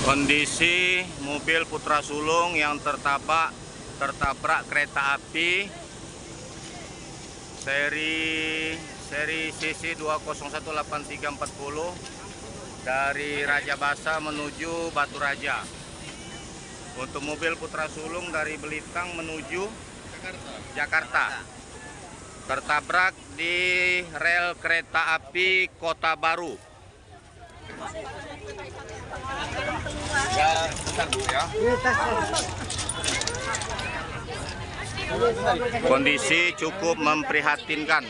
Kondisi mobil Putra Sulung yang tertabrak kereta api seri CC 2018340 dari Raja Basa menuju Batu Raja. Untuk mobil Putra Sulung dari Belitang menuju Jakarta tertabrak di rel kereta api Kota Baru. Kondisi cukup memprihatinkan.